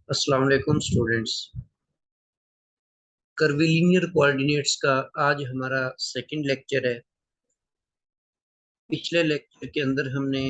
अस्सलाम वालेकुम students. Curvilinear coordinates का आज हमारा सेकंड लेक्चर है। पिछले लेक्चर के अंदर हमने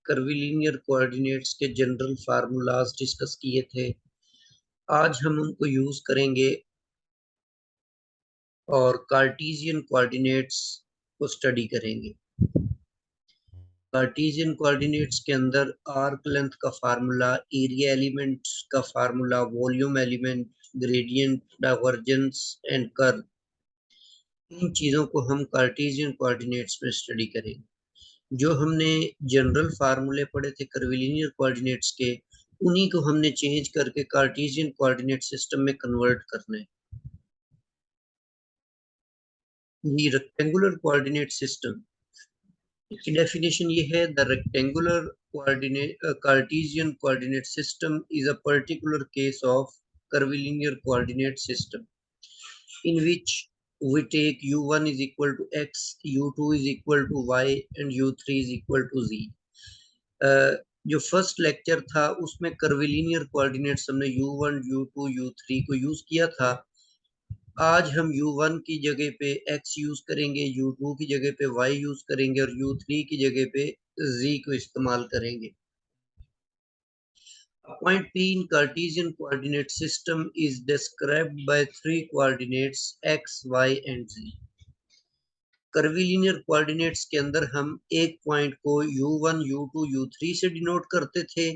कर्विलिनियर कोऑर्डिनेट्स के जनरल फार्मूलाज डिस्कस किए थे। आज हम उनको यूज करेंगे और कार्टेशियन कोऑर्डिनेट्स को स्टडी करेंगे। कार्टेशियन कोऑर्डिनेट्स के अंदर आर्क लेंथ का फार्मूला, एरिया एलिमेंट्स का formula, volume element, gradient, divergence and curl, इन चीज़ों को हम कार्टेशियन कोऑर्डिनेट्स में स्टडी करेंगे। जो हमने जनरल फार्मूले पढ़े थे कर्विलिनियर कोऑर्डिनेट्स के, उन्हीं को हमने चेंज करके कार्टेशियन कोऑर्डिनेट सिस्टम में कन्वर्ट करना है। ये रेक्टेंगुलर कोऑर्डिनेट सिस्टम, इसकी डेफिनेशन ये है, the rectangular coordinate Cartesian coordinate system is a particular case of curvilinear coordinate system in which we take u1 is equal to x, u2 is equal to y and u3 is equal to z. जो first lecture था उसमें curvilinear coordinates हमने u1, u2, u3 को use किया था। आज हम u1 की जगह पे x यूज करेंगे, u2 की जगह पे y यूज करेंगे और u3 की जगह पे z को इस्तेमाल करेंगे। A point P in Cartesian coordinate system is described by three coordinates x, y and z. Curvilinear coordinates के अंदर हम एक पॉइंट को u1, u2, u3 से डिनोट करते थे।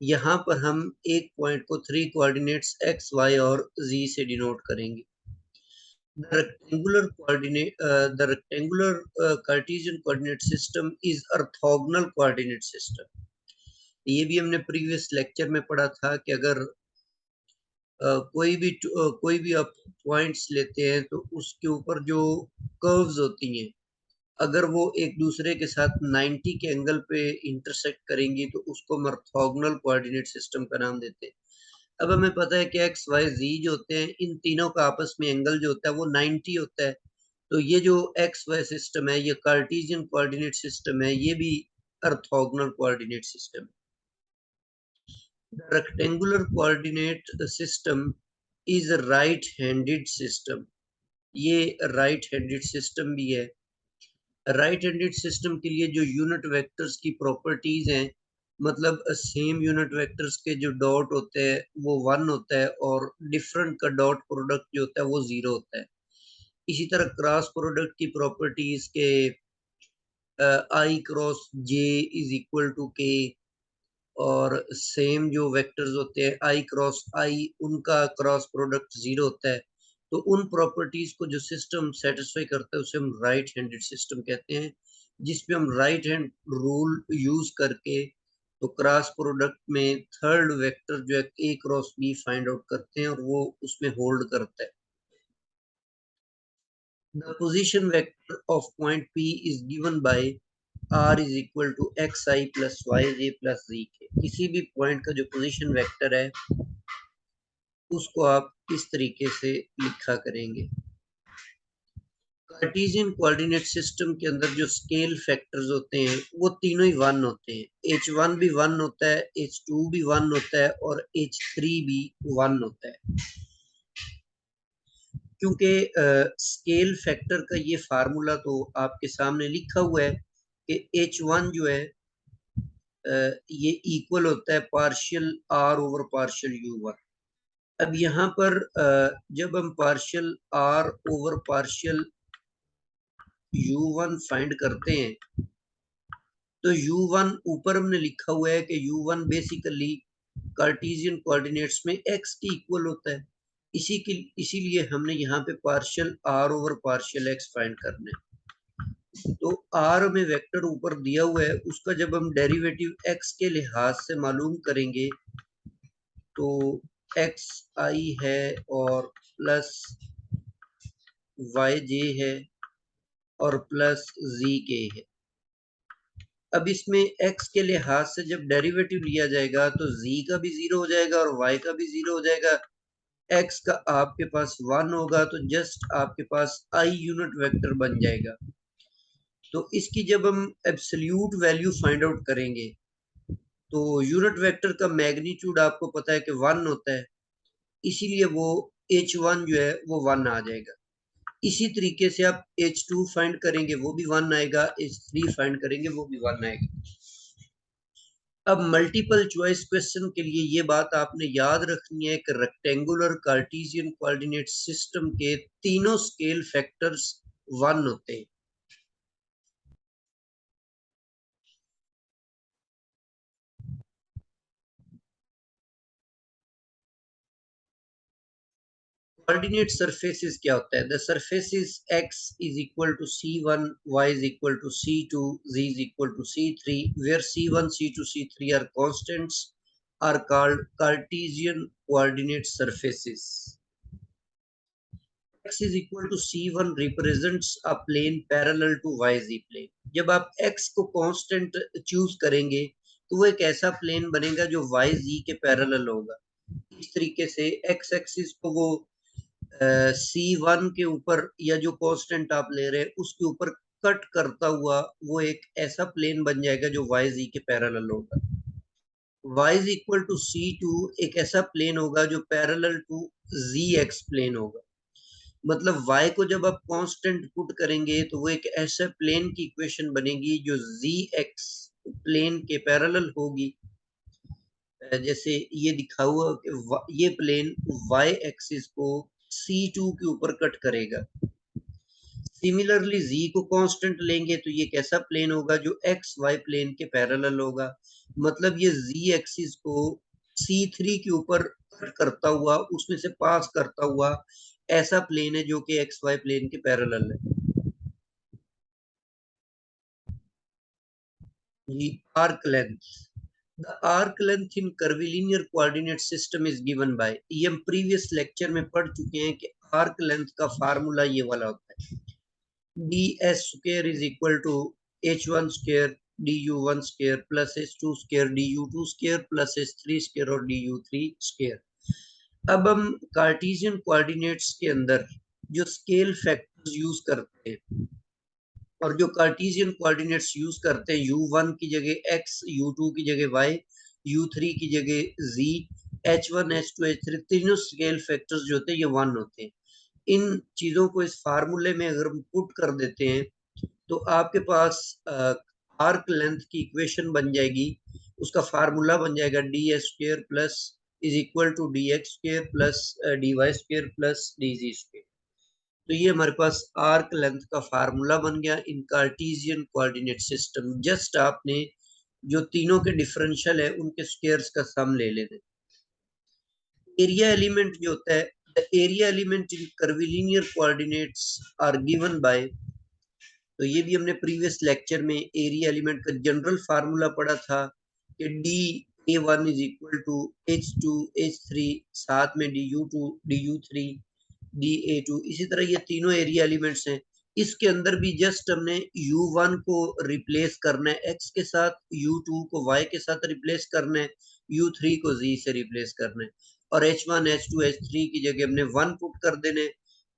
यहाँ पर हम एक पॉइंट को थ्री कोऑर्डिनेट्स x, y और z से डिनोट करेंगे। The rectangular Cartesian coordinate system is orthogonal coordinate system. ये भी हमने प्रीवियस लेक्चर में पढ़ा था कि अगर कोई भी आप पॉइंट्स लेते हैं तो उसके ऊपर जो कर्व्स होती हैं, अगर वो एक दूसरे के साथ 90 के एंगल पे इंटरसेक्ट करेंगी तो उसको हम ऑर्थोगोनल कोऑर्डिनेट सिस्टम का नाम देते हैं। अब हमें पता है कि एक्स, वाई, जी जो होते हैं, इन तीनों का आपस में एंगल जो होता है वो 90 होता है। तो ये जो एक्स वाई सिस्टम है, ये कार्टेशियन कोऑर्डिनेट सिस्टम है, ये भी ऑर्थोगोनल कोऑर्डिनेट सिस्टम है। The rectangular coordinate system is a right-handed system. ये right-handed system भी है। right-handed system के लिए जो यूनिट वेक्टर्स की प्रॉपर्टीज हैं, मतलब सेम यूनिट वेक्टर्स के जो डॉट होते हैं वो 1 होता है और डिफरेंट का डॉट प्रोडक्ट जो होता है वो 0 होता है। इसी तरह क्रॉस प्रोडक्ट की प्रॉपर्टीज के i cross j is equal to k, और सेम जो वेक्टर्स होते हैं आई क्रॉस आई, उनका क्रॉस प्रोडक्ट 0 होता है। तो उन प्रॉपर्टीज को जो सिस्टम सेटिस्फाई करता है उसे हम राइट हैंडेड सिस्टम कहते हैं, जिसमें हम राइट हैंड रूल यूज करके तो क्रॉस प्रोडक्ट में थर्ड वेक्टर जो है ए क्रॉस बी फाइंड आउट करते हैं और वो उसमें होल्ड करता है। The position vector of point P is given by r is equal to xi plus yj plus zk। किसी भी पॉइंट का जो पोजीशन वेक्टर है उसको आप इस तरीके से लिखा करेंगे। कार्टेशियन कोऑर्डिनेट सिस्टम के अंदर जो स्केल फैक्टर्स होते हैं वो तीनों ही 1 होते हैं। h1 भी 1 होता है, h2 भी 1 होता है और h3 भी 1 होता है। क्योंकि स्केल फैक्टर का ये फार्मूला तो आपके सामने लिखा हुआ है कि h1 जो है ये इक्वल होता है partial r over partial u1। अब यहाँ पर जब हम partial r over partial u1 find करते हैं तो u1 ऊपर हमने लिखा हुआ है कि u1 बेसिकली कार्टेशियन कोऑर्डिनेट्स में x के इक्वल होता है। इसीलिए हमने यहाँ पे partial r over partial x find करना है। तो r में वेक्टर ऊपर दिया हुआ है, उसका जब हम डेरिवेटिव x के लिहाज से मालूम करेंगे तो x i है और प्लस y j है और प्लस z k है। अब इसमें x के लिहाज से जब डेरिवेटिव लिया जाएगा तो z का भी 0 हो जाएगा और y का भी 0 हो जाएगा। x का आपके पास 1 होगा तो जस्ट आपके पास i यूनिट वेक्टर बन जाएगा। तो इसकी जब हम एब्सोल्यूट वैल्यू फाइंड आउट करेंगे तो यूनिट वेक्टर का मैग्नीट्यूड आपको पता है कि 1 होता है, इसीलिए वो h1 जो है वो 1 आ जाएगा। इसी तरीके से आप h2 फाइंड करेंगे वो भी 1 आएगा, h3 फाइंड करेंगे वो भी 1 आएगा। अब मल्टीपल चॉइस क्वेश्चन के लिए ये बात आपने याद रखनी है कि रेक्टेंगुलर कार्टेशियन कोऑर्डिनेट सिस्टम के तीनों स्केल फैक्टर्स 1 होते हैं। कोऑर्डिनेट सरफेसेस क्या होता है? The surfaces x is equal to c1, y is equal to c2, z is equal to c3, where c1, c2, c3 are constants are called Cartesian coordinate surfaces. x is equal to c1 represents a plane parallel to yz plane. जब आप x को constant choose करेंगे तो वो एक ऐसा plane बनेगा जो yz के पैरेलल होगा। इस तरीके से x एक्सिस को वो C1 के ऊपर या जो कांस्टेंट आप ले रहे हैं उसके ऊपर कट करता हुआ वो एक ऐसा प्लेन बन जाएगा जो yz के पैरेलल होगा। y is equal to C2 एक ऐसा प्लेन होगा जो पैरेलल टू zx प्लेन होगा। मतलब y को जब आप कांस्टेंट पुट करेंगे तो वो एक ऐसा प्लेन की इक्वेशन बनेगी जो zx प्लेन के पैरेलल होगी। जैसे ये दिखा हुआ कि ये प्लेन y एक्सिस को C2 के ऊपर कट करेगा। सिमिलरली z को कांस्टेंट लेंगे तो ये कैसा प्लेन होगा जो एक्स वाई प्लेन के पैरेलल होगा। मतलब ये z एक्सिस को C3 के ऊपर कट करता हुआ उसमें से पास करता हुआ ऐसा प्लेन है जो कि एक्स वाई प्लेन के पैरेलल है। जी, arc length. The arc length in curvilinear coordinate system is given by, ये हम प्रीवियस लेक्चर में पढ़ चुके हैं कि आर्क लेंथ का फार्मूला ये वाला होता है, ds square is equal to h1 square du1 square plus h2 square du2 square plus h3 square और du3 square। अब हम कार्टेशियन कोऑर्डिनेट्स के अंदर जो स्केल फैक्टर्स यूज करते हैं और जो कार्टेशियन कोऑर्डिनेट्स यूज करते हैं u1 की जगह x, u2 की जगह y, u3 की जगह z, h1 h2 h3 तीनों स्केल फैक्टर्स जो होते हैं ये 1 होते हैं। इन चीजों को इस फार्मूले में अगर हम पुट कर देते हैं तो आपके पास आर्क लेंथ की इक्वेशन बन जाएगी। उसका फार्मूला बन जाएगा d s square plus is equal to d x square plus d y square plus d z square. तो ये हमारे पास आर्क लेंथ का फार्मूला बन गया in Cartesian coordinate system. Just आपने जो तीनों के डिफरेंशियल है उनके स्क्वायर्स का सम ले लेना। एरिया एलिमेंट जो होता है, the area element in curvilinear coordinates are given by, तो ये भी हमने प्रीवियस लेक्चर में एरिया एलिमेंट का जनरल फार्मूला पढ़ा था कि D a1 is equal to h2 h3 साथ में du2 du3 da2। इसी तरह ये तीनों एरिया एलिमेंट्स हैं। इसके अंदर भी जस्ट हमने u1 को रिप्लेस करना है x के साथ, u2 को y के साथ रिप्लेस करना है, u3 को z से रिप्लेस करना है और h1 h2 h3 की जगह हमने 1 पुट कर देने।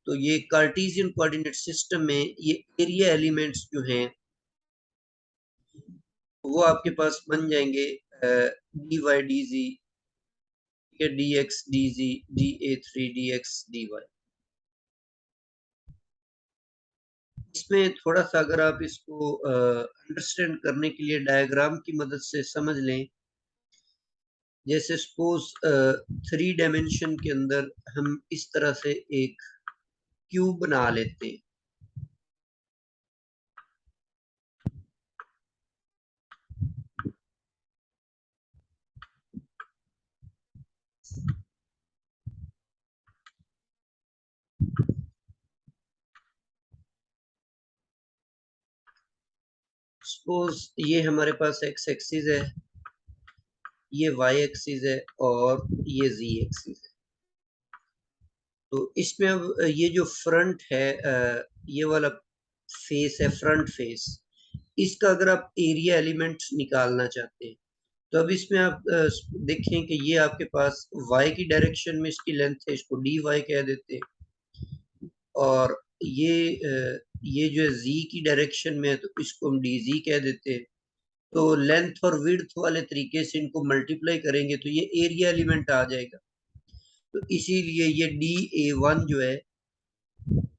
तो ये कार्टेशियन कोऑर्डिनेट सिस्टम में ये एरिया एलिमेंट्स जो हैं वो आपके पास बन जाएंगे d y d z, d x d z, d a three d x d y. इसमें थोड़ा सा अगर आप इसको अंडरस्टैंड करने के लिए डायग्राम की मदद से समझ लें, जैसे सपोज 3 डायमेंशन के अंदर हम इस तरह से एक क्यूब बना लेते हैं। सपोज ये हमारे पास एक्स एक्सिस है, ये वाई एक्सिस है और ये जी एक्सिस है। तो इसमें अब ये जो फ्रंट है ये वाला फेस है फ्रंट फेस, इसका अगर आप एरिया एलिमेंट निकालना चाहते हैं तो अब इसमें आप देखें कि ये आपके पास y की डायरेक्शन में इसकी लेंथ है, इसको डी वाई कह देते हैं। और ये जो है z की डायरेक्शन में है तो इसको हम डी जी कह देते हैं। तो लेंथ और विड्थ वाले तरीके से इनको मल्टीप्लाई करेंगे तो ये एरिया एलिमेंट आ जाएगा। तो इसीलिए ये DA1 जो है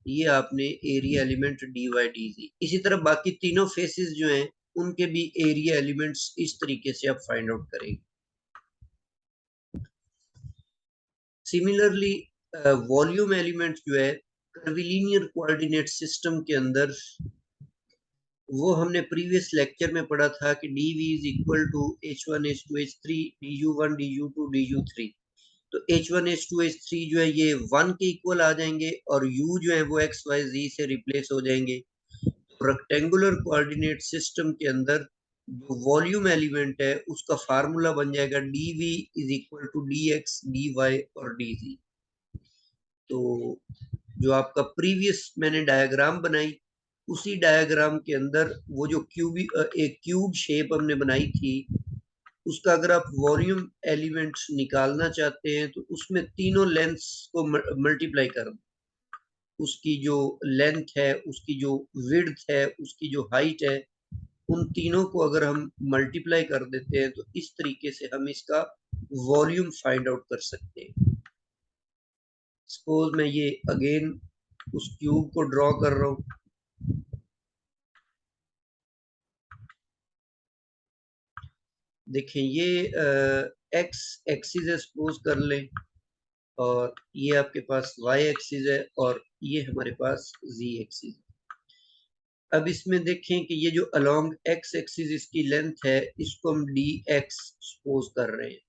ये आपने एरिया एलिमेंट DYDZ। इसी तरह बाकी तीनों फेसेस जो हैं उनके भी एरिया एलिमेंट्स इस तरीके से आप फाइंड आउट करेंगे। सिमिलरली वॉल्यूम एलिमेंट जो है कर्विलीनियर कोऑर्डिनेट सिस्टम के अंदर, वो हमने प्रीवियस लेक्चर में पढ़ा था कि dv is equal to h1 h2 h3 du1 du2 du3। तो h1 h2 h3 जो है ये 1 के इक्वल आ जाएंगे और u जो है वो x y z से रिप्लेस हो जाएंगे। तो रेक्टेंगुलर कोऑर्डिनेट सिस्टम के अंदर जो वॉल्यूम एलिमेंट है उसका फार्मूला बन जाएगा dv is equal to dx dy और dz। तो जो आपका प्रीवियस मैंने डायग्राम बनाई उसी डायग्राम के अंदर वो जो एक क्यूब शेप हमने बनाई थी उसका अगर आप वॉल्यूम एलिमेंट्स निकालना चाहते हैं तो उसमें तीनों लेंथ्स को मल्टीप्लाई कर दो। उसकी जो लेंथ है, उसकी जो विड्थ है, उसकी जो हाइट है, उन तीनों को अगर हम मल्टीप्लाई कर देते हैं तो इस तरीके से हम इसका वॉल्यूम फाइंड आउट कर सकते हैं। सपोज मैं ये अगेन उस क्यूब को ड्रॉ कर रहा हूं। देखें ये एक्स एक्सिस है सपोज कर लें, और ये आपके पास वाई एक्सिस है और ये हमारे पास जी एक्सिस है। अब इसमें देखें कि ये जो अलोंग एक्स एक्सिस इसकी लेंथ है इसको हम डी एक्स सपोज कर रहे हैं,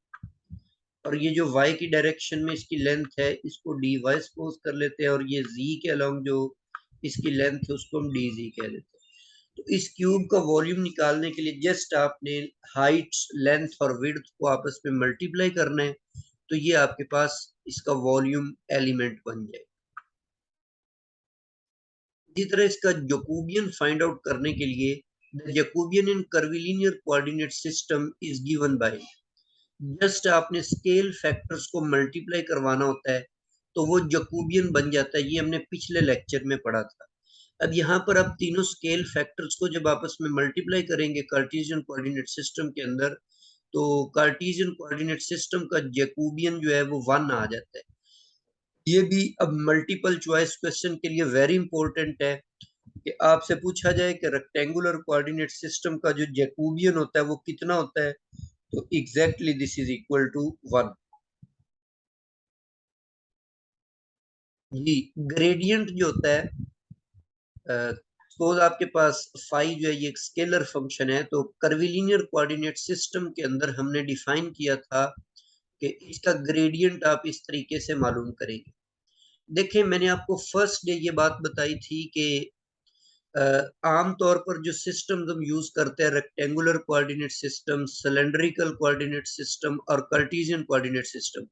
और ये जो y की डायरेक्शन में इसकी लेंथ है इसको dy सपोज कर लेते हैं, और ये z के अलोंग जो इसकी लेंथ है उसको हम dz कह लेते हैं। तो इस क्यूब का वॉल्यूम निकालने के लिए जस्ट आपने हाइट, लेंथ और विड्थ को आपस में मल्टीप्लाई करना है, तो ये आपके पास इसका वॉल्यूम एलिमेंट बन जाए। इसी तरह इसका जैकोबियन फाइंड आउट करने के लिए the Jacobian in curvilinear coordinate system is given by, just आपने स्केल फैक्टर्स को मल्टीप्लाई करवाना होता है तो वो जैकोबियन बन जाता है। ये हमने पिछले लेक्चर में पढ़ा था। अब यहाँ पर आप तीनों स्केल फैक्टर्स को जब आपस में मल्टीप्लाई करेंगे कार्टेशियन कोऑर्डिनेट सिस्टम के अंदर, तो कार्टेशियन कोऑर्डिनेट सिस्टम का जैकोबियन जो है वो 1 आ जाता है। ये भी अब मल्टीपल चॉइस क्वेश्चन के लिए वेरी इंपॉर्टेंट है कि आपसे पूछा जाए कि रेक्टेंगुलर कोऑर्डिनेट सिस्टम का जो जैकोबियन होता है वो कितना होता है, तो exactly this is equal to 1। जी, ग्रेडियंट जो होता है, सपोज आपके पास फाई जो है ये एक स्केलर फंक्शन है, तो कर्विलिनियर कोऑर्डिनेट सिस्टम के अंदर हमने डिफाइन किया था कि इसका ग्रेडियंट आप इस तरीके से मालूम करेंगे। देखिए मैंने आपको फर्स्ट डे ये बात बताई थी कि आम तौर पर जो सिस्टम हम यूज करते हैं, rectangular coordinate system, cylindrical coordinate system और कार्टेशियन कोऑर्डिनेट सिस्टम,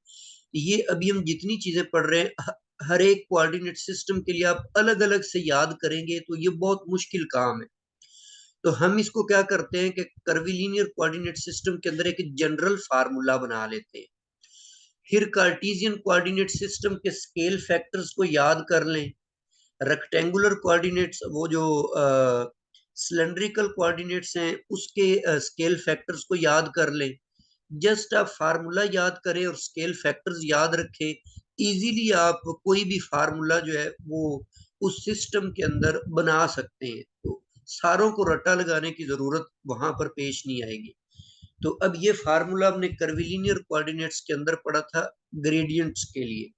ये अभी हम जितनी चीजें पढ़ रहे हैं हर एक कोऑर्डिनेट सिस्टम के लिए आप अलग अलग से याद करेंगे तो ये बहुत मुश्किल काम है। तो हम इसको क्या करते हैं कि कर्विलिनियर कोऑर्डिनेट सिस्टम के अंदर एक जनरल फार्मूला बना लेते हैं, फिर कार्टेशियन कोऑर्डिनेट सिस्टम के स्केल फैक्टर्स को याद कर लें, रेक्टेंगुलर कोऑर्डिनेट्स वो जो सिलेंड्रिकल कोऑर्डिनेट्स हैं उसके स्केल फैक्टर्स को याद कर लें। जस्ट आप फार्मूला याद करें और स्केल फैक्टर्स याद रखें, इजीली आप कोई भी फार्मूला जो है वो उस सिस्टम के अंदर बना सकते हैं। तो सारों को रट्टा लगाने की जरूरत वहां पर पेश नहीं आएगी। तो अब ये फार्मूला हमने कर्विलिनियर कोऑर्डिनेट्स के अंदर पढ़ा था ग्रेडियंट्स के लिए,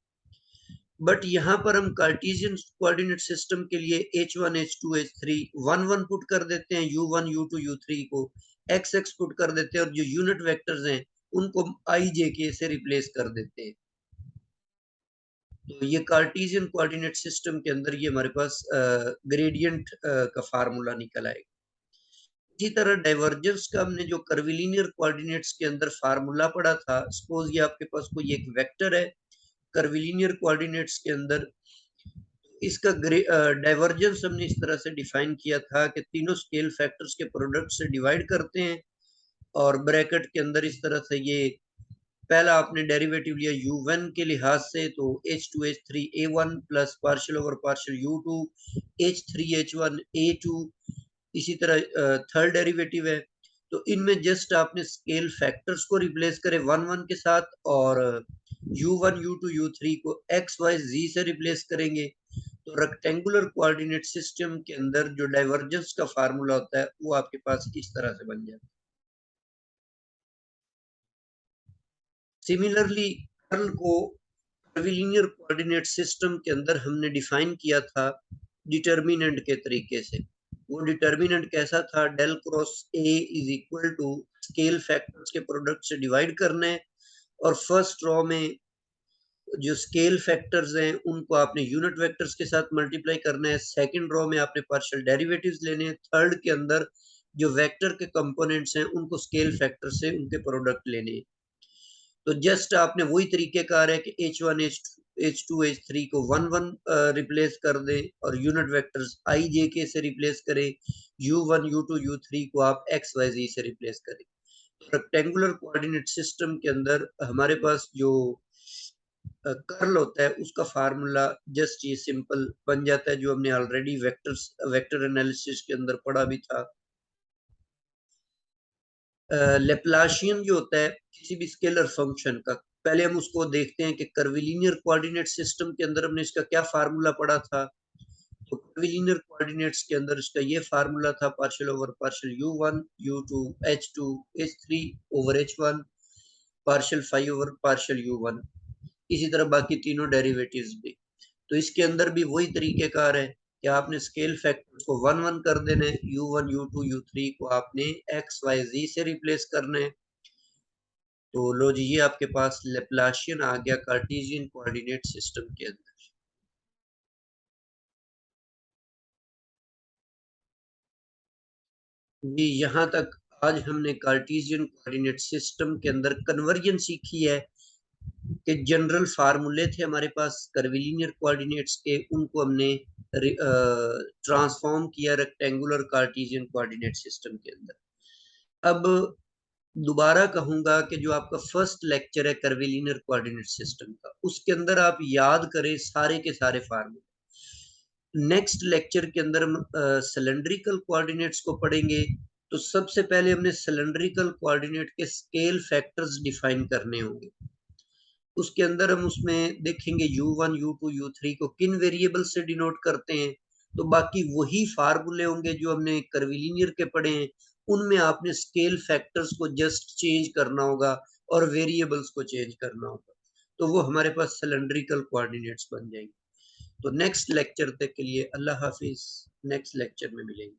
बट यहाँ पर हम कार्टेशियन कोऑर्डिनेट सिस्टम के लिए h1 h2 h3 1 1 पुट कर देते हैं, u1 u2 u3 को x x पुट कर देते हैं, और जो यूनिट वेक्टर्स हैं उनको i j k से रिप्लेस कर देते हैं। तो ये कार्टेशियन कोऑर्डिनेट सिस्टम के अंदर ये हमारे पास ग्रेडियंट का फार्मूला निकल आएगा। इसी तरह डाइवर्जेंस का हमने जो कर्विलिनियर कोऑर्डिनेट्स के अंदर फार्मूला पढ़ा था, सपोज ये आपके पास कोई एक वेक्टर है कर्विलिनियर कोऑर्डिनेट्स के अंदर, इसका डाइवर्जेंस हमने इस तरह से डिफाइन किया था कि तीनों स्केल फैक्टर्स के प्रोडक्ट से डिवाइड करते हैं, और ब्रैकेट के अंदर इस तरह से ये पहला आपने डेरिवेटिव लिया u1 के लिहाज से, तो h2 h3 a1 plus partial over partial u2 h3 h1 a2। इसी तरह थर्ड डेरिवेटिव है तो इनमें जस्ट आपने स्केल फैक्टर्स को रिप्लेस करें 1 1 के साथ, और u1 u2 u3 को x y z से रिप्लेस करेंगे, तो रेक्टेंगुलर कोऑर्डिनेट सिस्टम के अंदर जो डाइवर्जेंस का फार्मूला होता है वो आपके पास इस तरह से बन जाता है। सिमिलरली कर्ल को कर्विलिनियर कोऑर्डिनेट सिस्टम के अंदर हमने डिफाइन किया था डिटर्मिनेंट के तरीके से। वो डिटर्मिनेंट कैसा था? Del cross a is equal to scale factors के प्रोडक्ट से डिवाइड करना है, और फर्स्ट रॉ में जो स्केल फैक्टर्स हैं उनको आपने यूनिट वेक्टर्स के साथ मल्टीप्लाई करना है, सेकंड रो में आपने पार्शियल डेरिवेटिव्स लेने हैं, थर्ड के अंदर जो वेक्टर के कंपोनेंट्स हैं उनको स्केल फैक्टर से उनके प्रोडक्ट लेने हैं। तो जस्ट आपने वही तरीकेकार है कि h1 h2 h3 को 1 1 रिप्लेस कर दें, और unit vectors i j k से रिप्लेस करें, u1 u2 u3 को आप x y z से रिप्लेस करें। रेक्टेंगुलर कोऑर्डिनेट सिस्टम के अंदर हमारे पास जो कर्ल होता है उसका फार्मूला जस्ट ये सिंपल बन जाता है, जो हमने ऑलरेडी वेक्टर एनालिसिस के अंदर पढ़ा भी था। लेप्लाशियन जो होता है किसी भी स्केलर फंक्शन का, पहले हम उसको देखते हैं कि कर्विलिनियर कोऑर्डिनेट सिस्टम के अंदर हमने इसका क्या फार्मूला पढ़ा था। तो कर्विलिनियर कोऑर्डिनेट्स के अंदर इसका ये फार्मूला था partial over partial u1 u2 h2 h3 over h1 partial 5 over partial u1, इसी तरह बाकी तीनों डेरिवेटिव्स भी। तो इसके अंदर भी वही तरीकेकार है कि आपने स्केल फैक्टर्स को 1 1 कर देना है, u1 u2 u3 को आपने x y z से रिप्लेस करना है। तो लो जी, ये आपके पास लेप्लाशियन आ गया कार्टेशियन कोऑर्डिनेट सिस्टम के अंदर। जी, यहाँ तक आज हमने कार्टेशियन कोऑर्डिनेट सिस्टम के अंदर कन्वर्जन सीखी है कि जनरल फार्मूले थे हमारे पास कर्विलिनियर कोऑर्डिनेट्स के, उनको हमने ट्रांसफॉर्म किया रेक्टेंगुलर कार्टेशियन कोऑर्डिनेट सिस्टम के अंदर। अब दोबारा कहूंगा कि जो आपका फर्स्ट लेक्चर है कर्विलिनियर कोऑर्डिनेट सिस्टम का, उसके अंदर आप याद करें सारे के सारे फार्मूले। नेक्स्ट लेक्चर के अंदर हम सिलेंड्रिकल कोऑर्डिनेट्स को पढ़ेंगे। तो सबसे पहले हमने सिलेंड्रिकल कोऑर्डिनेट के स्केल फैक्टर्स डिफाइन करने होंगे। उसके अंदर हम उसमें देखेंगे u1 u2 u3 को किन वेरिएबल से डिनोट करते हैं। तो बाकी वही फार्मूले होंगे जो हमने कर्विलिनियर के पढ़े हैं, उनमें आपने स्केल फैक्टर्स को जस्ट चेंज करना होगा और वेरिएबल्स को चेंज करना होगा, तो वो हमारे पास सिलेंड्रिकल कोऑर्डिनेट्स बन जाएंगे। तो नेक्स्ट लेक्चर तक के लिए अल्लाह हाफिज, नेक्स्ट लेक्चर में मिलेंगे।